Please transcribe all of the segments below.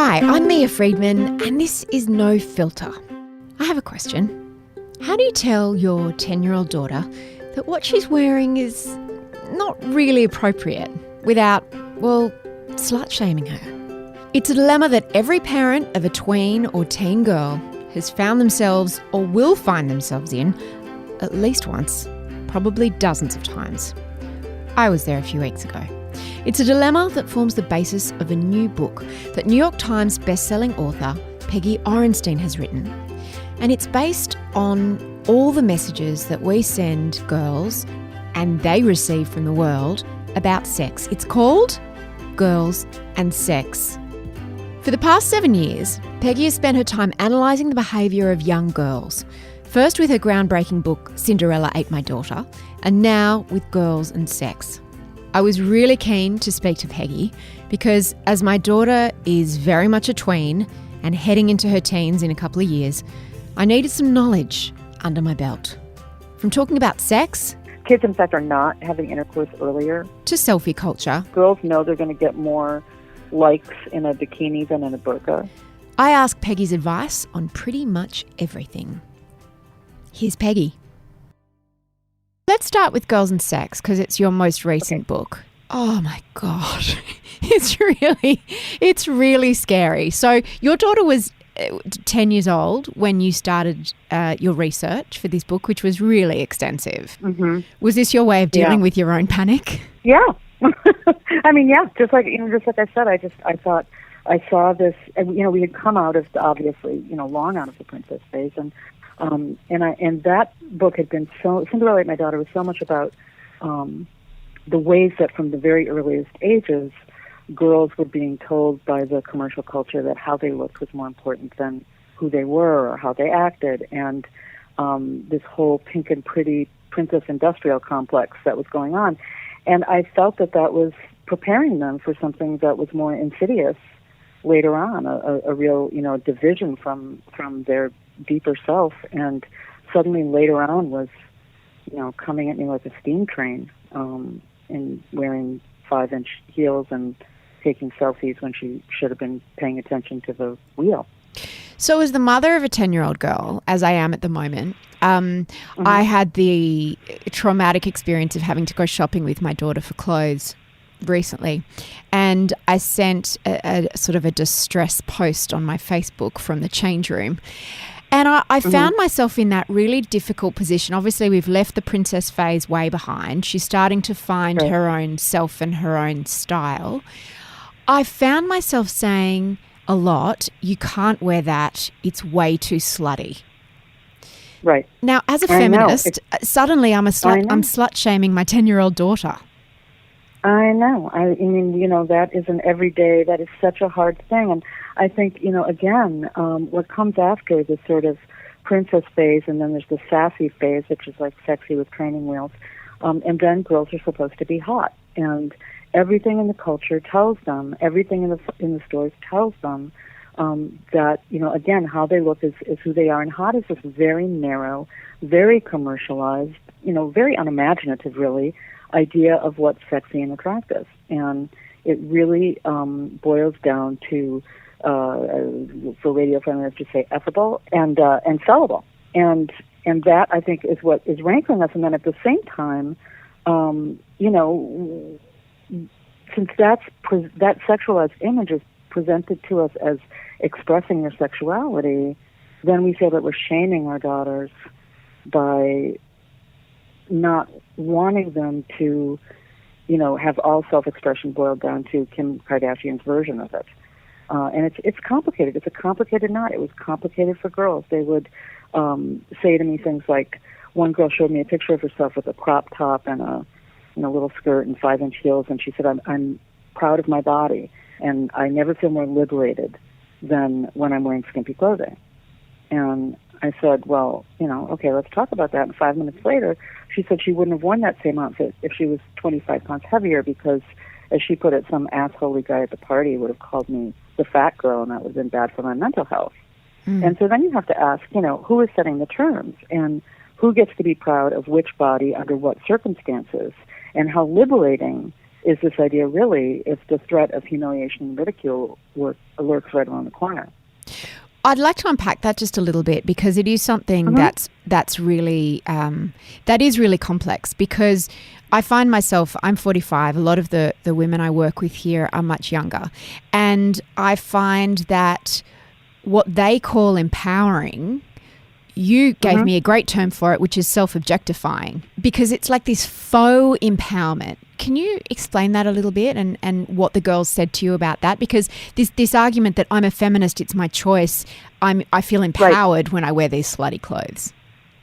Hi, I'm Mia Friedman, and this is No Filter. I have a question. How do you tell your 10-year-old daughter that what she's wearing is not really appropriate without, well, slut-shaming her? It's a dilemma that every parent of a tween or teen girl has found themselves or will find themselves in at least once, probably dozens of times. I was there a few weeks ago. It's a dilemma that forms the basis of a new book that New York Times bestselling author Peggy Orenstein has written. And it's based on all the messages that we send girls and they receive from the world about sex. It's called Girls and Sex. For the past 7 years, Peggy has spent her time analysing the behaviour of young girls, first with her groundbreaking book Cinderella Ate My Daughter, and now with Girls and Sex. I was really keen to speak to Peggy because as my daughter is very much a tween and heading into her teens in a couple of years, I needed some knowledge under my belt. From talking about sex... Kids, in fact, are not having intercourse earlier. ...to selfie culture. Girls know they're going to get more likes in a bikini than in a burqa. I asked Peggy's advice on pretty much everything. Here's Peggy. Let's start with Girls and Sex because it's your most recent book. Oh my God. It's really scary. So your daughter was 10 years old when you started your research for this book, which was really extensive. Mm-hmm. Was this your way of dealing with your own panic? Yeah. I mean, yeah, just like I said, I thought I saw this, and, we had come out of obviously, long out of the princess phase, and that book had been Cinderella Ate My Daughter was so much about the ways that from the very earliest ages, girls were being told by the commercial culture that how they looked was more important than who they were or how they acted, and this whole pink and pretty princess industrial complex that was going on. And I felt that was preparing them for something that was more insidious later on, a real, division from their deeper self, and suddenly later on was, coming at me like a steam train, and wearing 5-inch heels and taking selfies when she should have been paying attention to the wheel. So as the mother of a 10-year-old girl, as I am at the moment, I had the traumatic experience of having to go shopping with my daughter for clothes recently, and I sent a sort of a distress post on my Facebook from the change room. And I found myself in that really difficult position. Obviously, we've left the princess phase way behind. She's starting to find her own self and her own style. I found myself saying a lot, you can't wear that, it's way too slutty. Right. Now, as a feminist, suddenly I'm slut-shaming my 10-year-old daughter. I know. I mean, that is an everyday, that is such a hard thing. And I think, again, what comes after this sort of princess phase, and then there's the sassy phase, which is like sexy with training wheels, and then girls are supposed to be hot. And everything in the culture tells them, everything in the stores tells them that, again, how they look is who they are. And hot is this very narrow, very commercialized, very unimaginative, really, idea of what's sexy and attractive. And it really boils down to, for radio feminists to say, effable and sellable. And that, I think, is what is rankling us. And then at the same time, since that sexualized image is presented to us as expressing their sexuality, then we feel that we're shaming our daughters by not wanting them to, have all self-expression boiled down to Kim Kardashian's version of it. And it's complicated. It's a complicated knot. It was complicated for girls. They would say to me things like, one girl showed me a picture of herself with a crop top and a little skirt and 5-inch heels, and she said, I'm proud of my body, and I never feel more liberated than when I'm wearing skimpy clothing. And I said, well, okay, let's talk about that. And 5 minutes later, she said she wouldn't have worn that same outfit if she was 25 pounds heavier because, as she put it, some assholey guy at the party would have called me the fat girl, and that would have been bad for my mental health. And so then you have to ask, who is setting the terms, and who gets to be proud of which body under what circumstances, and how liberating is this idea really if the threat of humiliation and ridicule lurks right around the corner? I'd like to unpack that just a little bit, because it is something that's really that is really complex, because I find myself, I'm 45, a lot of the women I work with here are much younger, and I find that what they call empowering, you gave me a great term for it, which is self-objectifying, because it's like this faux empowerment. Can you explain that a little bit, and what the girls said to you about that? Because this argument that I'm a feminist, it's my choice, I feel empowered when I wear these slutty clothes.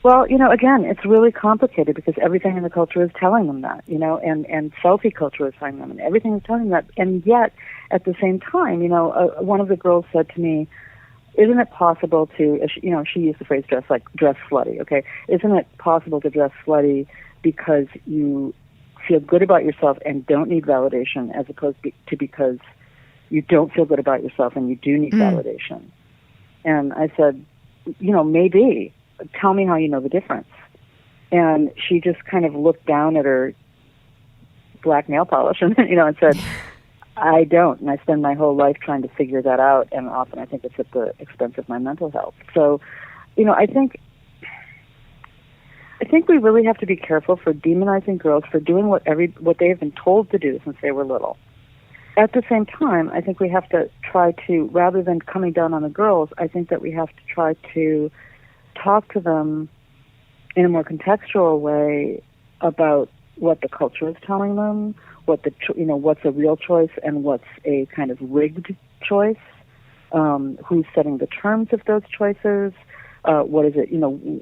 Well, again, it's really complicated because everything in the culture is telling them that, and selfie culture is telling them, and everything is telling them that. And yet, at the same time, one of the girls said to me, isn't it possible to, she used the phrase dress slutty, okay? Isn't it possible to dress slutty because you feel good about yourself and don't need validation, as opposed to because you don't feel good about yourself and you do need validation? And I said, maybe. Tell me how you know the difference. And she just kind of looked down at her black nail polish and said, I don't, and I spend my whole life trying to figure that out, and often I think it's at the expense of my mental health. So, I think we really have to be careful for demonizing girls for doing what they have been told to do since they were little. At the same time, I think we have to try to, rather than coming down on the girls, I think that we have to try to talk to them in a more contextual way about what the culture is telling them, what's a real choice and what's a kind of rigged choice, who's setting the terms of those choices, what is it,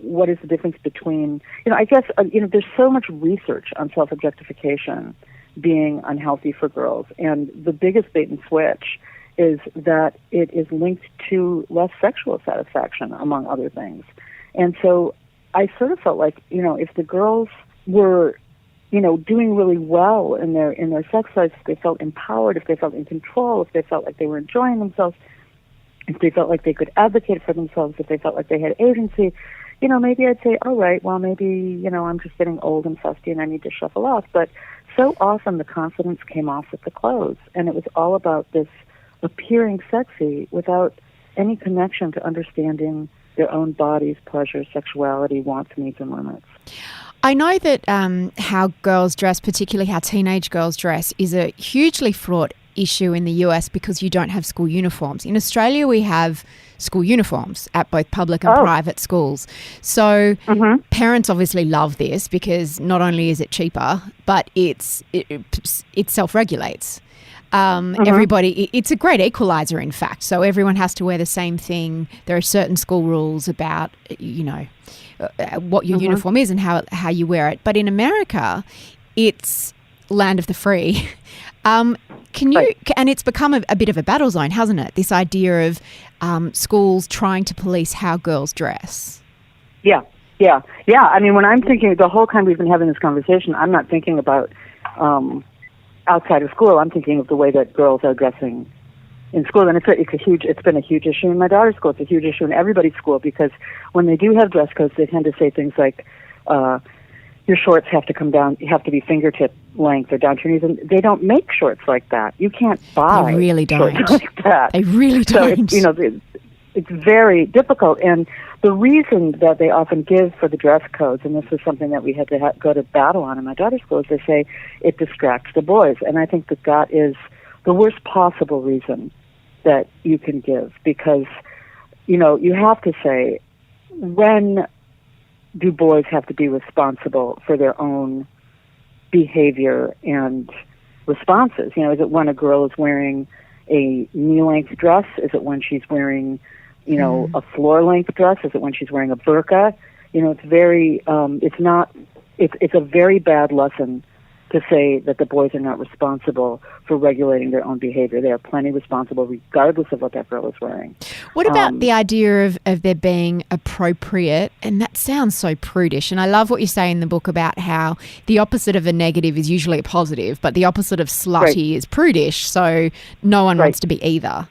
what is the difference between, I guess, there's so much research on self-objectification being unhealthy for girls, and the biggest bait and switch is that it is linked to less sexual satisfaction, among other things. And so I sort of felt like, if the girls were, doing really well in their sex lives, if they felt empowered, if they felt in control, if they felt like they were enjoying themselves, if they felt like they could advocate for themselves, if they felt like they had agency, maybe I'd say, all right, well, maybe, I'm just getting old and fusty and I need to shuffle off. But so often the confidence came off with the clothes, and it was all about this appearing sexy without any connection to understanding their own bodies, pleasure, sexuality, wants, needs, and limits. I know that how girls dress, particularly how teenage girls dress, is a hugely fraught issue in the US because you don't have school uniforms. In Australia, we have school uniforms at both public and private schools. So parents obviously love this because not only is it cheaper, but it self-regulates. Everybody, it's a great equalizer, in fact. So everyone has to wear the same thing. There are certain school rules about, what your uniform is and how you wear it. But in America, it's land of the free. Can you? And it's become a bit of a battle zone, hasn't it? This idea of schools trying to police how girls dress. Yeah. I mean, when I'm thinking, the whole time we've been having this conversation, I'm not thinking about outside of school. I'm thinking of the way that girls are dressing in school, and it's been a huge issue in my daughter's school. It's a huge issue in everybody's school because when they do have dress codes, they tend to say things like, your shorts have to come down, you have to be fingertip length or down to your knees, and they don't make shorts like that. You can't buy shorts like that. They really don't. So it's very difficult, and the reason that they often give for the dress codes, and this is something that we had to go to battle on in my daughter's school, is they say it distracts the boys, and I think that is the worst possible reason that you can give, because you have to say, when do boys have to be responsible for their own behavior and responses? Is it when a girl is wearing a knee-length dress? Is it when she's wearing, a floor-length dress? Is it when she's wearing a burqa? It's very, it's a very bad lesson to say that the boys are not responsible for regulating their own behavior. They are plenty responsible regardless of what that girl is wearing. What about the idea of there being appropriate, and that sounds so prudish, and I love what you say in the book about how the opposite of a negative is usually a positive, but the opposite of slutty is prudish, so no one wants to be either.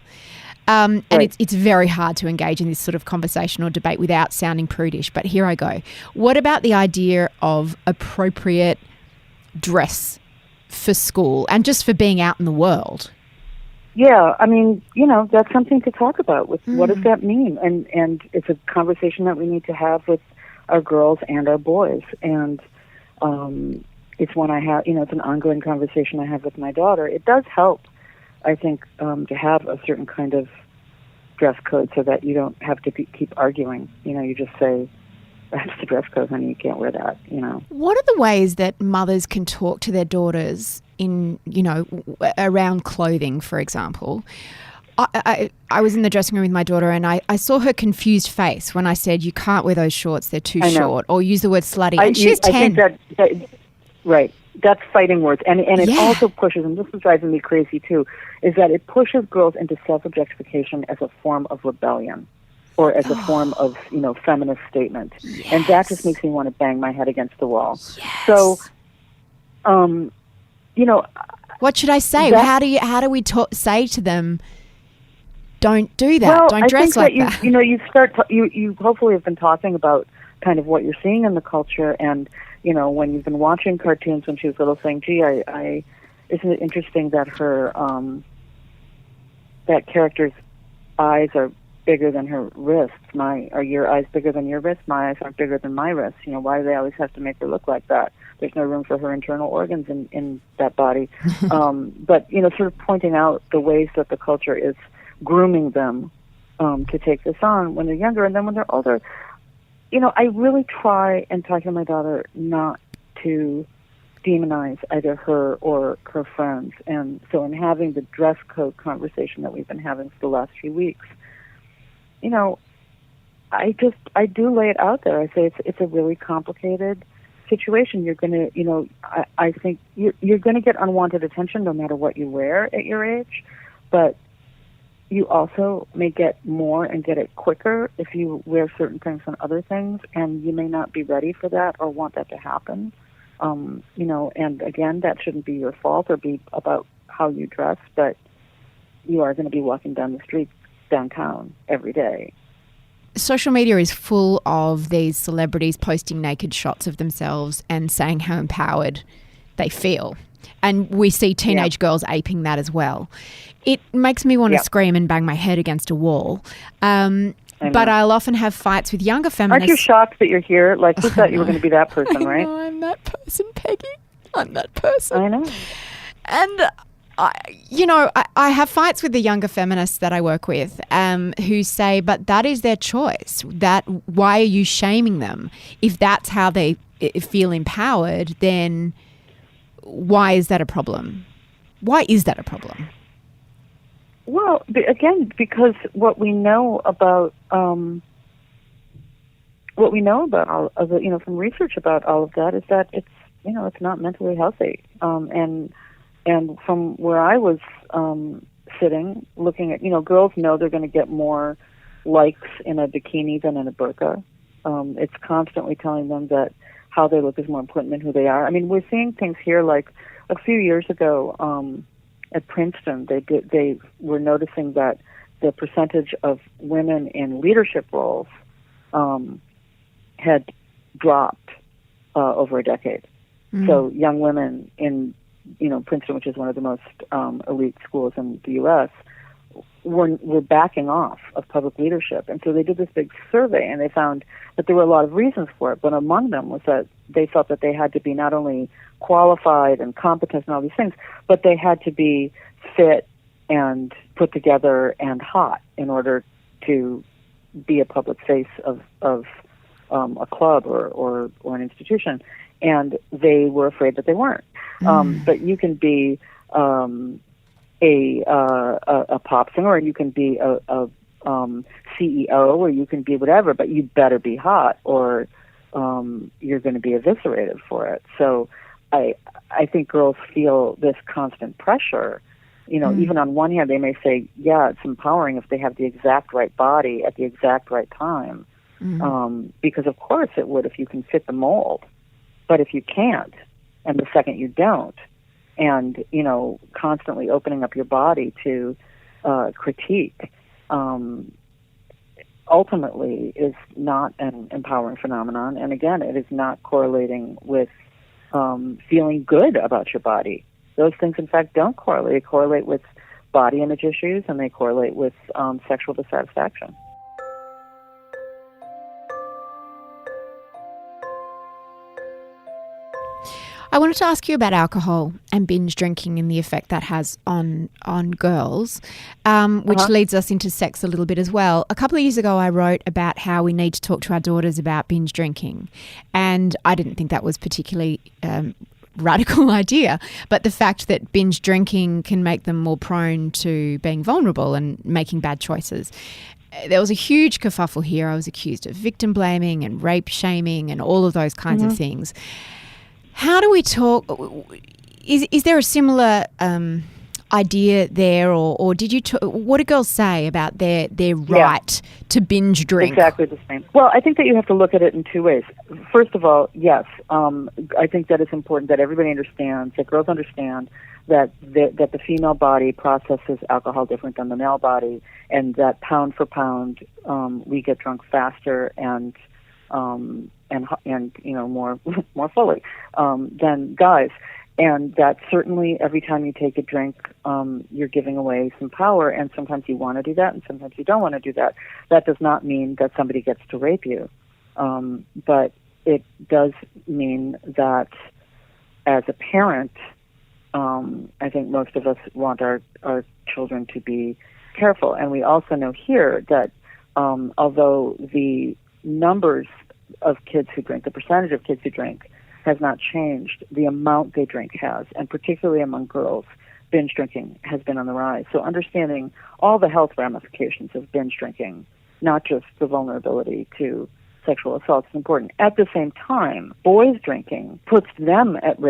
And it's very hard to engage in this sort of conversation or debate without sounding prudish, but here I go. What about the idea of appropriate dress for school and just for being out in the world. Yeah, I mean, that's something to talk about. With what does that mean? And it's a conversation that we need to have with our girls and our boys. And it's one I have. It's an ongoing conversation I have with my daughter. It does help, I think, to have a certain kind of dress code so that you don't have to keep arguing. You just say, "That's the dress code, honey. You can't wear that." What are the ways that mothers can talk to their daughters in, around clothing, for example? I was in the dressing room with my daughter and I saw her confused face when I said, "You can't wear those shorts, they're too short," or use the word slutty. And she's 10. I think that right. That's fighting words. And it also pushes, and this is driving me crazy too, is that it pushes girls into self-objectification as a form of rebellion or as a form of, feminist statement. Yes. And that just makes me want to bang my head against the wall. Yes. So, what should I say? How do we say to them, don't do that, well, don't dress like that? You hopefully have been talking about kind of what you're seeing in the culture, and when you've been watching cartoons when she was little, saying, "Gee, isn't it interesting that her that character's eyes are bigger than her wrists? Are your eyes bigger than your wrists? My eyes aren't bigger than my wrists. Why do they always have to make her look like that? There's no room for her internal organs in that body." But sort of pointing out the ways that the culture is grooming them to take this on when they're younger, and then when they're older. I really try and talk to my daughter not to demonize either her or her friends. And so in having the dress code conversation that we've been having for the last few weeks, I do lay it out there. I say it's a really complicated situation. You're going to, I think you're going to get unwanted attention no matter what you wear at your age, but you also may get more and get it quicker if you wear certain things than other things, and you may not be ready for that or want that to happen. And again, that shouldn't be your fault or be about how you dress, but you are going to be walking down the street downtown every day. Social media is full of these celebrities posting naked shots of themselves and saying how empowered they feel. And we see teenage girls aping that as well. It makes me want to scream and bang my head against a wall. But I'll often have fights with younger feminists. Aren't you shocked that you're here? Like, who thought you were going to be that person, right? I know, I'm that person, Peggy. I'm that person. I know. And I have fights with the younger feminists that I work with who say, but that is their choice. Why are you shaming them? If that's how they feel empowered, then why is that a problem? Why is that a problem? Well, again, because what we know about all of the, from research about all of that is that it's not mentally healthy. And from where I was sitting, looking at, girls know they're going to get more likes in a bikini than in a burqa. It's constantly telling them that how they look is more important than who they are. I mean, we're seeing things here like a few years ago at Princeton, they were noticing that the percentage of women in leadership roles had dropped over a decade. So young women in Princeton, which is one of the most elite schools in the U.S., were backing off of public leadership. And so they did this big survey, and they found that there were a lot of reasons for it, but among them was that they felt that they had to be not only qualified and competent and all these things, but they had to be fit and put together and hot in order to be a public face of a club or an institution. And they were afraid that they weren't. But you can be a pop singer, or you can be a CEO, or you can be whatever, but you better be hot, or you're going to be eviscerated for it. So I think girls feel this constant pressure. Even on one hand, they may say, yeah, it's empowering if they have the exact right body at the exact right time. Because of course it would if you can fit the mold. But if you can't, and the second you don't, and, constantly opening up your body to critique, ultimately is not an empowering phenomenon. And again, it is not correlating with feeling good about your body. those things, in fact, don't correlate. They correlate with body image issues, and they correlate with sexual dissatisfaction. I wanted to ask you about alcohol and binge drinking and the effect that has on girls, which leads us into sex a little bit as well. A couple of years ago, I wrote about how we need to talk to our daughters about binge drinking, and I didn't think that was particularly radical idea, but the fact that binge drinking can make them more prone to being vulnerable and making bad choices. There was a huge kerfuffle here. I was accused of victim blaming and rape shaming and all of those kinds of things. How do we talk? Is there a similar idea there, or did you? What do girls say about their right to binge drink? Exactly the same. Well, I think that you have to look at it in two ways. First of all, yes, I think that it's important that everybody understands, that girls understand that the female body processes alcohol different than the male body, and that pound for pound, we get drunk faster and more fully than guys, and that certainly every time you take a drink, you're giving away some power, and sometimes you want to do that, and sometimes you don't want to do that. That does not mean that somebody gets to rape you, but it does mean that as a parent, I think most of us want our children to be careful, and we also know here that although the numbers of kids who drink, the percentage of kids who drink has not changed, the amount they drink has, and particularly among girls, binge drinking has been on the rise. So understanding all the health ramifications of binge drinking, not just the vulnerability to sexual assault, is important. At the same time, boys drinking puts them at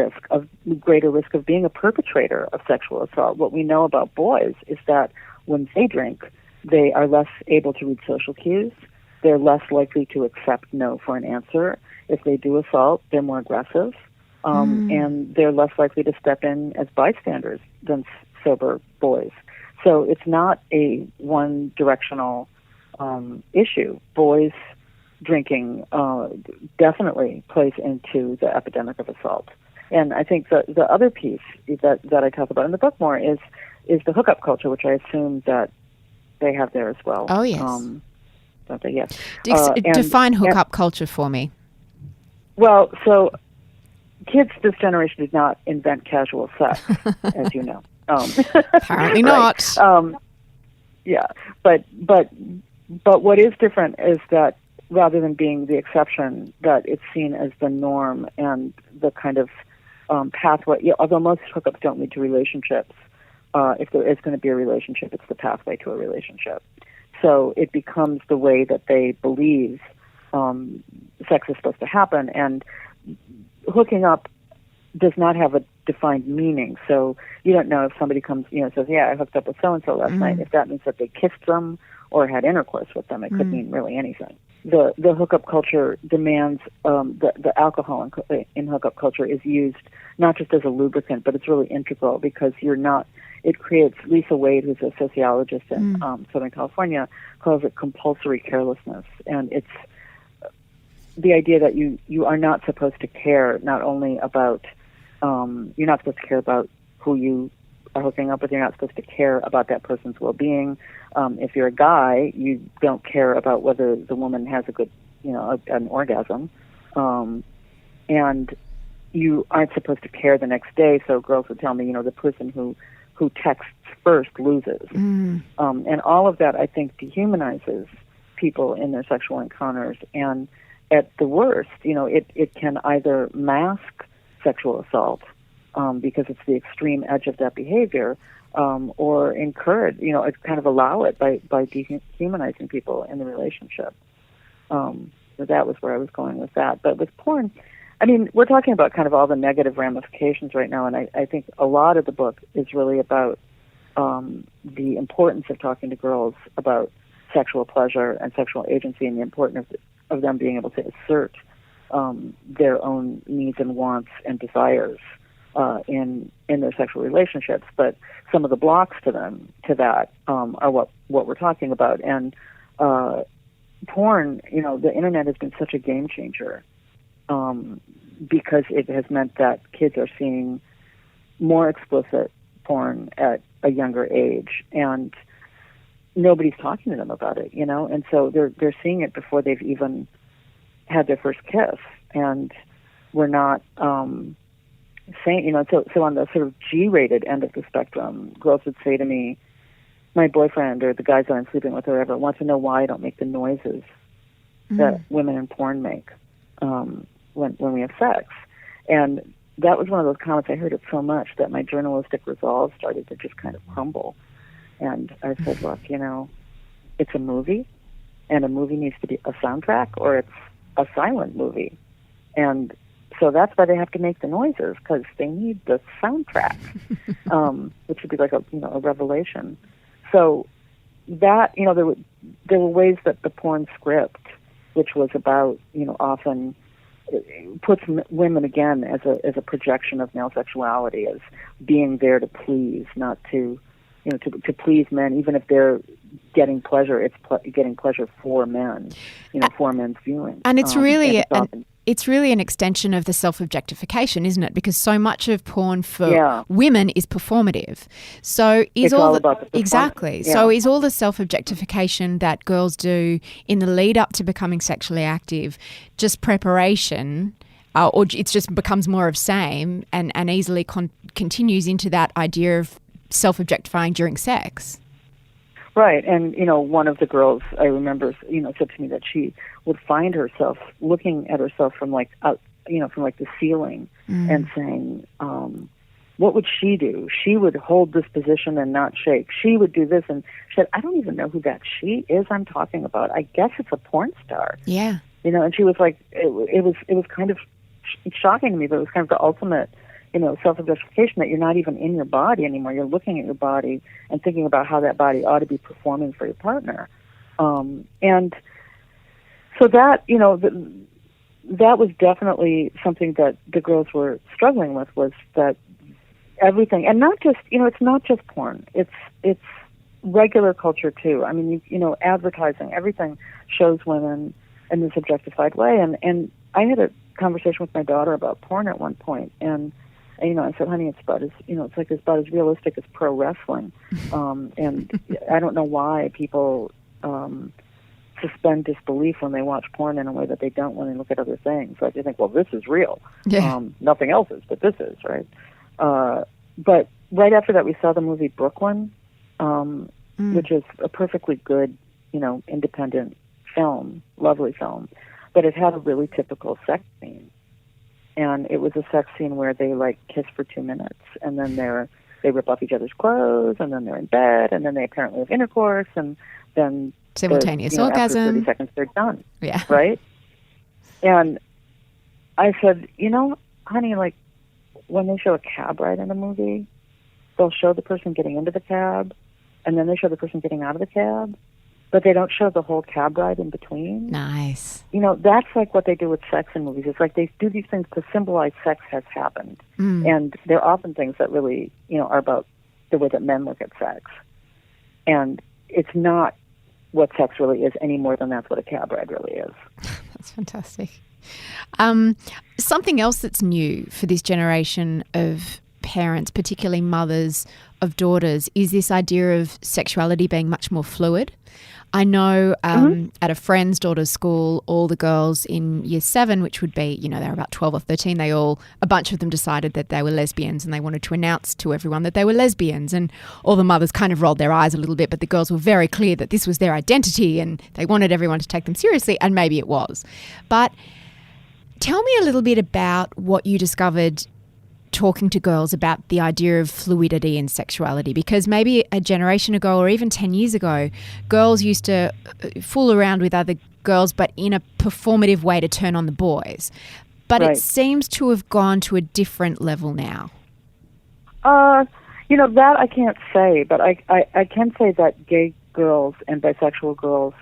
greater risk of being a perpetrator of sexual assault. What we know about boys is that when they drink, they are less able to read social cues. They're less likely to accept no for an answer. If they do assault, they're more aggressive, and they're less likely to step in as bystanders than sober boys. So it's not a one-directional issue. Boys drinking definitely plays into the epidemic of assault. And I think the other piece that I talk about in the book more is the hookup culture, which I assume that they have there as well. Oh, yes. Don't they? Yes. Define hookup culture for me. Well, so kids this generation did not invent casual sex, as you know. Apparently not. Yeah, but what is different is that rather than being the exception, that it's seen as the norm and the kind of pathway. Although most hookups don't lead to relationships, if there is going to be a relationship, it's the pathway to a relationship. So it becomes the way that they believe sex is supposed to happen. And hooking up does not have a defined meaning. So you don't know if somebody comes, says, yeah, I hooked up with so-and-so last night, if that means that they kissed them or had intercourse with them. It could mean really anything. The hookup culture demands, the alcohol in hookup culture is used not just as a lubricant, but it's really integral because it creates, Lisa Wade, who's a sociologist in Southern California, calls it compulsory carelessness. And it's the idea that you are not supposed to care not only about, you're not supposed to care about who you are hooking up with, you're not supposed to care about that person's well-being. If you're a guy, you don't care about whether the woman has a good, an orgasm. And you aren't supposed to care the next day. So girls would tell me, the person who texts first loses. And all of that, I think, dehumanizes people in their sexual encounters. And at the worst, it can either mask sexual assault because it's the extreme edge of that behavior, or encourage, kind of allow it by dehumanizing people in the relationship. So that was where I was going with that. But with porn, I mean, we're talking about kind of all the negative ramifications right now, and I think a lot of the book is really about the importance of talking to girls about sexual pleasure and sexual agency and the importance of them being able to assert their own needs and wants and desires in their sexual relationships. But some of the blocks to that are what we're talking about. And porn, the internet has been such a game changer because it has meant that kids are seeing more explicit porn at a younger age, and nobody's talking to them about it, and so they're seeing it before they've even had their first kiss, and we're not saying, so on the sort of G-rated end of the spectrum, girls would say to me, my boyfriend or the guys that I'm sleeping with or whatever want to know why I don't make the noises that women in porn make when we have sex. And that was one of those comments. I heard it so much that my journalistic resolve started to just kind of crumble. And I said, look, it's a movie, and a movie needs to be a soundtrack, or it's a silent movie. And so that's why they have to make the noises, because they need the soundtrack, which would be like a revelation. So that, there were ways that the porn script, which was about, often puts women again as a projection of male sexuality, as being there to please, not to, to please men, even if they're getting pleasure, it's getting pleasure for men, for men's viewing. And it's really it's really an extension of the self-objectification, isn't it? Because so much of porn for women is performative. So is it's all about the exactly. Yeah. So is all the self-objectification that girls do in the lead up to becoming sexually active just preparation, or it just becomes more of same and easily continues into that idea of self-objectifying during sex? Right, and one of the girls I remember, said to me that she would find herself looking at herself from like the ceiling and saying, "What would she do? She would hold this position and not shake. She would do this." And she said, "I don't even know who that she is I'm talking about. I guess it's a porn star." Yeah, And she was like, it was kind of shocking to me, but it was kind of the ultimate. Self-objectification, that you're not even in your body anymore. You're looking at your body and thinking about how that body ought to be performing for your partner. And so that, that was definitely something that the girls were struggling with, was that everything, and not just, it's not just porn. It's regular culture too. I mean, advertising, everything shows women in this objectified way. And I had a conversation with my daughter about porn at one point, and I said, honey, it's about it's about as realistic as pro wrestling. And I don't know why people suspend disbelief when they watch porn in a way that they don't when they look at other things. Like they think, well, this is real. Yeah. Nothing else is, but this is, right? But right after that, we saw the movie Brooklyn, which is a perfectly good, independent film, lovely film. But it had a really typical sex scene. And it was a sex scene where they kiss for 2 minutes, and then they rip off each other's clothes, and then they're in bed, and then they apparently have intercourse, and then simultaneous orgasm. After 30 seconds, they're done. Yeah. Right? And I said, honey, when they show a cab ride in a movie, they'll show the person getting into the cab, and then they show the person getting out of the cab, but they don't show the whole cab ride in between. Nice. That's like what they do with sex in movies. It's like they do these things to symbolize sex has happened. And they're often things that really, are about the way that men look at sex. And it's not what sex really is any more than that's what a cab ride really is. That's fantastic. Something else that's new for this generation of parents, particularly mothers of daughters, is this idea of sexuality being much more fluid. I know at a friend's daughter's school, all the girls in year 7, which would be, they were about 12 or 13, a bunch of them decided that they were lesbians, and they wanted to announce to everyone that they were lesbians. And all the mothers kind of rolled their eyes a little bit, but the girls were very clear that this was their identity and they wanted everyone to take them seriously, and maybe it was. But tell me a little bit about what you discovered talking to girls about the idea of fluidity in sexuality, because maybe a generation ago or even 10 years ago, girls used to fool around with other girls but in a performative way to turn on the boys. But Right. It seems to have gone to a different level now. That I can't say, but I can say that gay girls and bisexual girls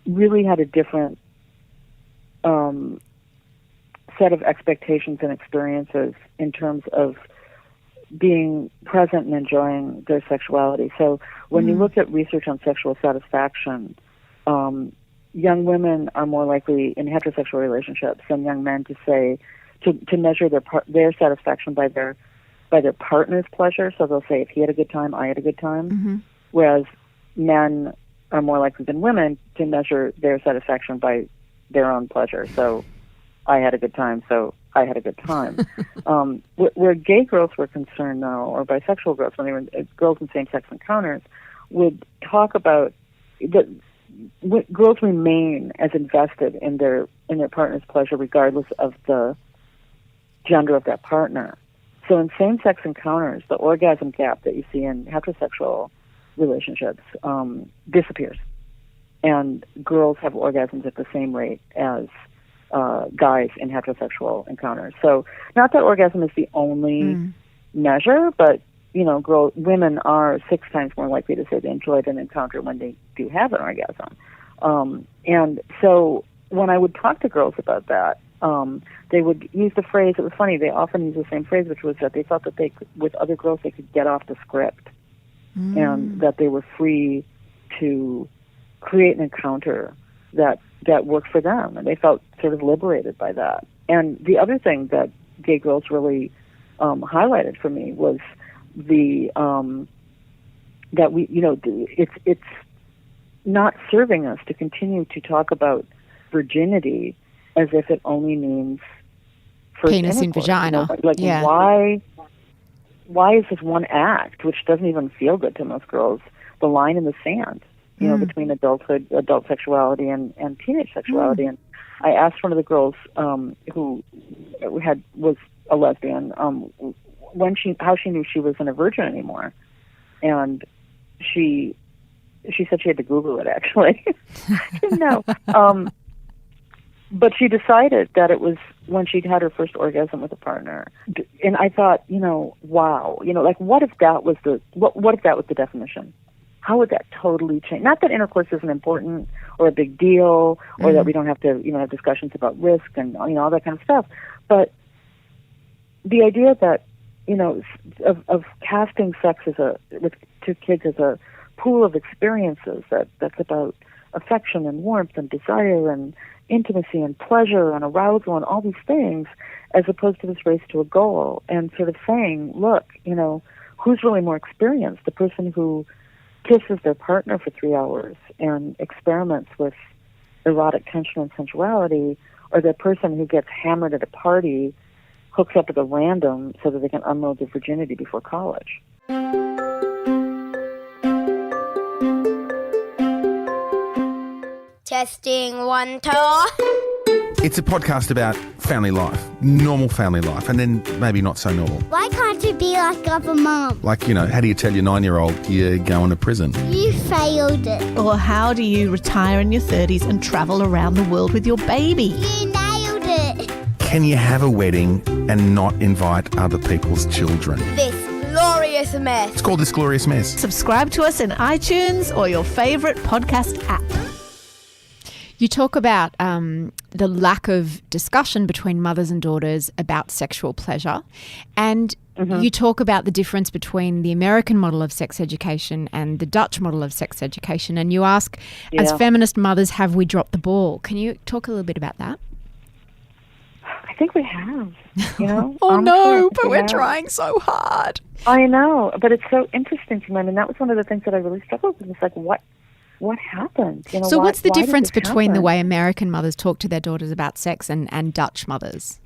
really had a different set of expectations and experiences in terms of being present and enjoying their sexuality. So when you look at research on sexual satisfaction, young women are more likely in heterosexual relationships than young men to say to measure their satisfaction by their by their partner's pleasure. So they'll say, if he had a good time, I had a good time. Mm-hmm. Whereas men are more likely than women to measure their satisfaction by their own pleasure. So I had a good time, so I had a good time. Where gay girls were concerned, though, or bisexual girls, when they were girls in same-sex encounters, would talk about that girls remain as invested in their partner's pleasure regardless of the gender of that partner. So in same-sex encounters, the orgasm gap that you see in heterosexual relationships disappears, and girls have orgasms at the same rate as guys in heterosexual encounters. So not that orgasm is the only measure, but women are 6 times more likely to say they enjoyed an encounter when they do have an orgasm. And so when I would talk to girls about that, they would use the phrase, it was funny, they often use the same phrase, which was that they felt that with other girls, they could get off the script and that they were free to create an encounter that worked for them. And they felt sort of liberated by that. And the other thing that gay girls really highlighted for me was that it's not serving us to continue to talk about virginity as if it only means first penis in vagina. Why is this one act, which doesn't even feel good to most girls, the line in the sand, between adult sexuality and teenage sexuality? And I asked one of the girls who was a lesbian how she knew she wasn't a virgin anymore, and she said she had to Google it, actually. She didn't know. But she decided that it was when she'd had her first orgasm with a partner. And I thought, wow, what if that was the definition? How would that totally change? Not that intercourse isn't important or a big deal, or that we don't have to, have discussions about risk and, all that kind of stuff. But the idea that, of casting sex to kids as a pool of experiences that's about affection and warmth and desire and intimacy and pleasure and arousal and all these things, as opposed to this race to a goal, and sort of saying, look, who's really more experienced? The person who kisses their partner for 3 hours and experiments with erotic tension and sensuality, or the person who gets hammered at a party, hooks up with a random so that they can unload their virginity before college. Testing 1, 2. It's a podcast about family life, normal family life, and then maybe not so normal. Why can't you be like other mum? Like, how do you tell your 9-year-old you're going to prison? You failed it. Or how do you retire in your 30s and travel around the world with your baby? You nailed it. Can you have a wedding and not invite other people's children? This glorious mess. It's called This Glorious Mess. Subscribe to us in iTunes or your favourite podcast app. You talk about the lack of discussion between mothers and daughters about sexual pleasure, and you talk about the difference between the American model of sex education and the Dutch model of sex education, and you ask, as feminist mothers, have we dropped the ball? Can you talk a little bit about that? I think we have, Oh no, but we're trying so hard. I know, but it's so interesting to me. I mean, that was one of the things that I really struggled with. It's like, what happened? So what's the difference between the way American mothers talk to their daughters about sex and Dutch mothers?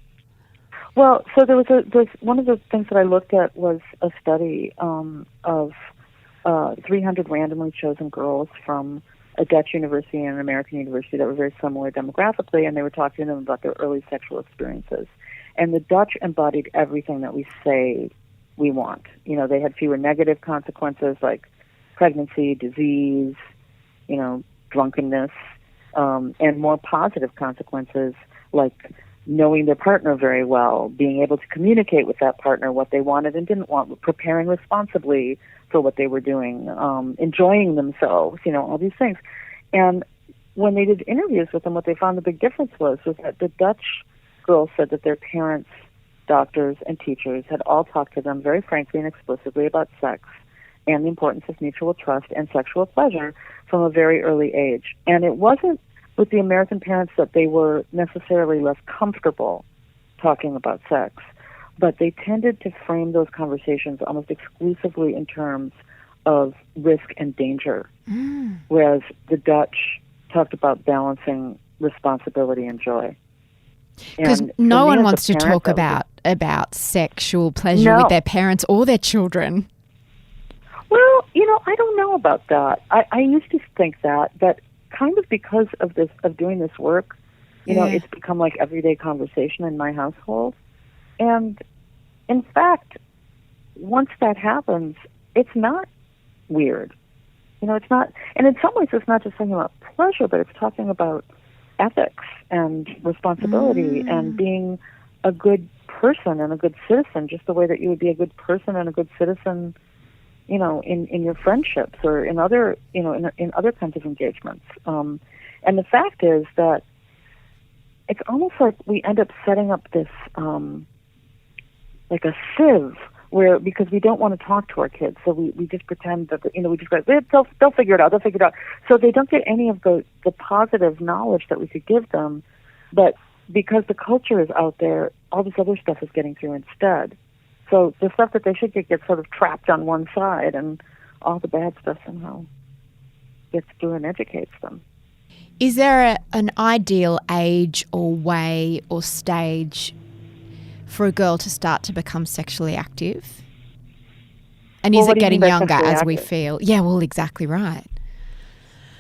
Well, so there's one of the things that I looked at was a study of 300 randomly chosen girls from a Dutch university and an American university that were very similar demographically, and they were talking to them about their early sexual experiences. And the Dutch embodied everything that we say we want. They had fewer negative consequences like pregnancy, disease, drunkenness, and more positive consequences like knowing their partner very well, being able to communicate with that partner what they wanted and didn't want, preparing responsibly for what they were doing, enjoying themselves, all these things. And when they did interviews with them, what they found the big difference was that the Dutch girls said that their parents, doctors, and teachers had all talked to them very frankly and explicitly about sex and the importance of mutual trust and sexual pleasure from a very early age. And it wasn't with the American parents that they were necessarily less comfortable talking about sex, but they tended to frame those conversations almost exclusively in terms of risk and danger, whereas the Dutch talked about balancing responsibility and joy. Because no one wants to talk about sexual pleasure with their parents or their children. Well, I don't know about that. I used to think that, but kind of because of doing this work, it's become like everyday conversation in my household. And in fact, once that happens, it's not weird. It's not, and in some ways it's not just talking about pleasure, but it's talking about ethics and responsibility and being a good person and a good citizen, just the way that you would be a good person and a good citizen, in your friendships or in other, in other kinds of engagements. And the fact is that it's almost like we end up setting up this, like a sieve where, because we don't want to talk to our kids, so we just pretend that, we just go, they'll figure it out, So they don't get any of the positive knowledge that we could give them, but because the culture is out there, all this other stuff is getting through instead. So the stuff that they should get gets sort of trapped on one side, and all the bad stuff somehow gets through and educates them. Is there an ideal age or way or stage for a girl to start to become sexually active? And is it getting younger as we feel? Yeah, well, exactly right.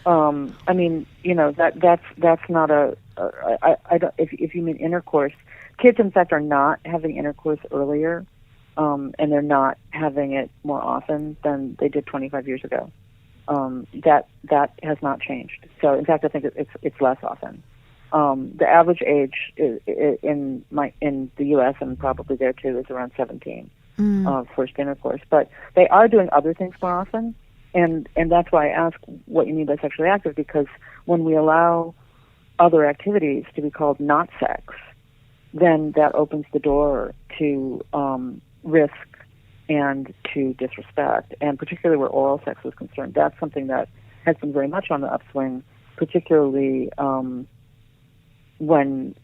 I mean, that's not I don't, if you mean intercourse, kids in fact are not having intercourse earlier, and they're not having it more often than they did 25 years ago. That has not changed. So in fact, I think it's less often. The average age in the U.S. and probably there too is around 17 first intercourse. But they are doing other things more often, and that's why I ask what you mean by sexually active, because when we allow other activities to be called not sex, then that opens the door to risk and to disrespect, and particularly where oral sex is concerned. That's something that has been very much on the upswing, particularly when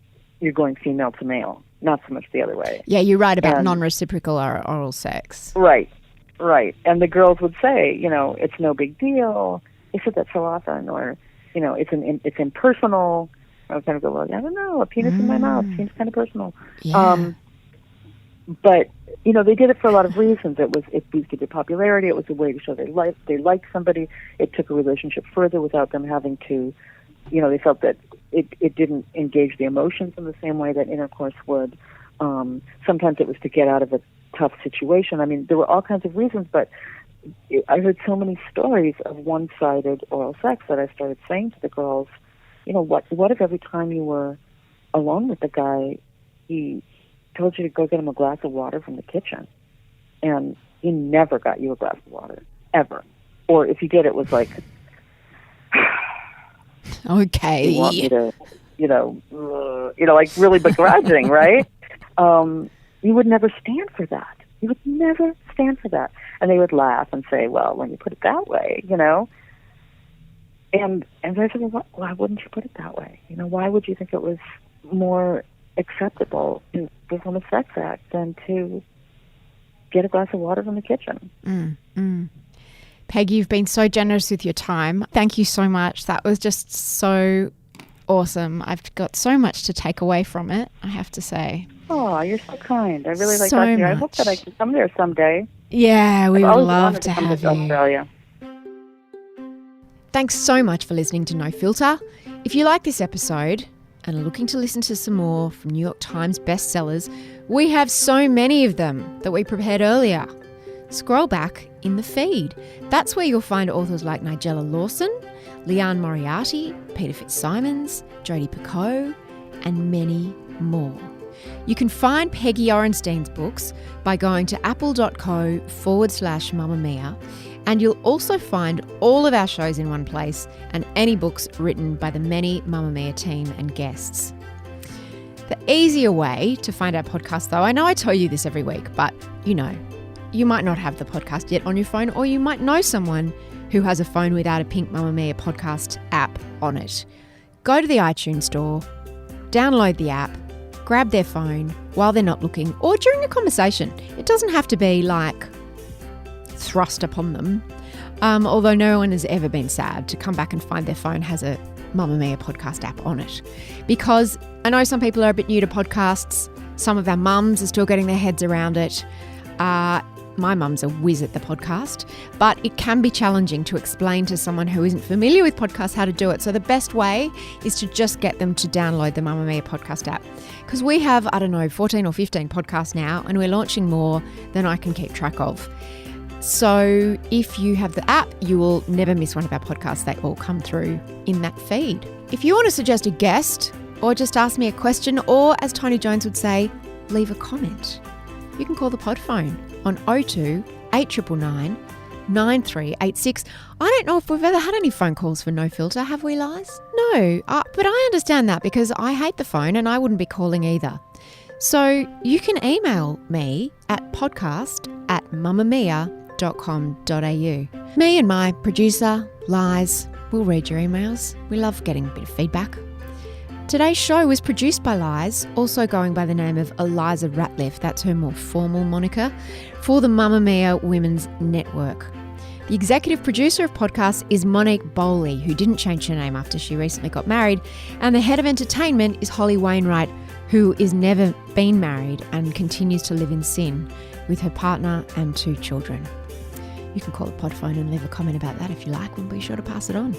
you're going female to male, not so much the other way. Yeah, you're right about non-reciprocal oral sex. Right. And the girls would say, it's no big deal. They said that so often, or, it's impersonal. I would kind of go, well, I don't know, a penis in my mouth seems kind of personal. Yeah. But they did it for a lot of reasons. It boosted their popularity. It was a way to show they liked somebody. It took a relationship further without them having to, they felt that it didn't engage the emotions in the same way that intercourse would. Sometimes it was to get out of a tough situation. I mean, there were all kinds of reasons, but I heard so many stories of one-sided oral sex that I started saying to the girls, what if every time you were alone with the guy, he told you to go get him a glass of water from the kitchen, and he never got you a glass of water, ever. Or if he did, it was like, okay, you want me to, like really begrudging, right? You would never stand for that. You would never stand for that. And they would laugh and say, well, when you put it that way, And I said, well, why wouldn't you put it that way? Why would you think it was more acceptable to perform a sex act than to get a glass of water from the kitchen? Peggy, you've been so generous with your time. Thank you so much. That was just so awesome. I've got so much to take away from it, I have to say. Oh, you're so kind. I really like so talking to you. I much. hope that I can come there someday. Yeah, we would love wanted to come have you. Australia. Thanks so much for listening to No Filter. If you like this episode and are looking to listen to some more from New York Times bestsellers, we have so many of them that we prepared earlier. Scroll back in the feed. That's where you'll find authors like Nigella Lawson, Leanne Moriarty, Peter Fitzsimons, Jodi Picoult, and many more. You can find Peggy Orenstein's books by going to apple.co/Mamamia, and you'll also find all of our shows in one place and any books written by the many Mamamia team and guests. The easier way to find our podcast, though, I know I tell you this every week, but you might not have the podcast yet on your phone, or you might know someone who has a phone without a pink Mamamia podcast app on it. Go to the iTunes store, download the app, grab their phone while they're not looking or during a conversation. It doesn't have to be like thrust upon them. Although no one has ever been sad to come back and find their phone has a Mamma Mia podcast app on it. Because I know some people are a bit new to podcasts. Some of our mums are still getting their heads around it. My mum's a whiz at the podcast, but it can be challenging to explain to someone who isn't familiar with podcasts how to do it. So the best way is to just get them to download the Mamma Mia podcast app. Because we have, 14 or 15 podcasts now, and we're launching more than I can keep track of. So if you have the app, you will never miss one of our podcasts. They all come through in that feed. If you want to suggest a guest or just ask me a question, or as Tony Jones would say, leave a comment, you can call the pod phone on 02 8999 9386. I don't know if we've ever had any phone calls for No Filter, have we, Liz? No, but I understand that because I hate the phone and I wouldn't be calling either. So you can email me at podcast@mamamia.com.au. Me and my producer, Liz, will read your emails. We love getting a bit of feedback. Today's show was produced by Liz, also going by the name of Eliza Ratliff, that's her more formal moniker, for the Mamma Mia Women's Network. The executive producer of podcasts is Monique Bowley, who didn't change her name after she recently got married, and the head of entertainment is Holly Wainwright, who is never been married and continues to live in sin with her partner and 2 children. You can call the pod phone and leave a comment about that if you like. We'll be sure to pass it on.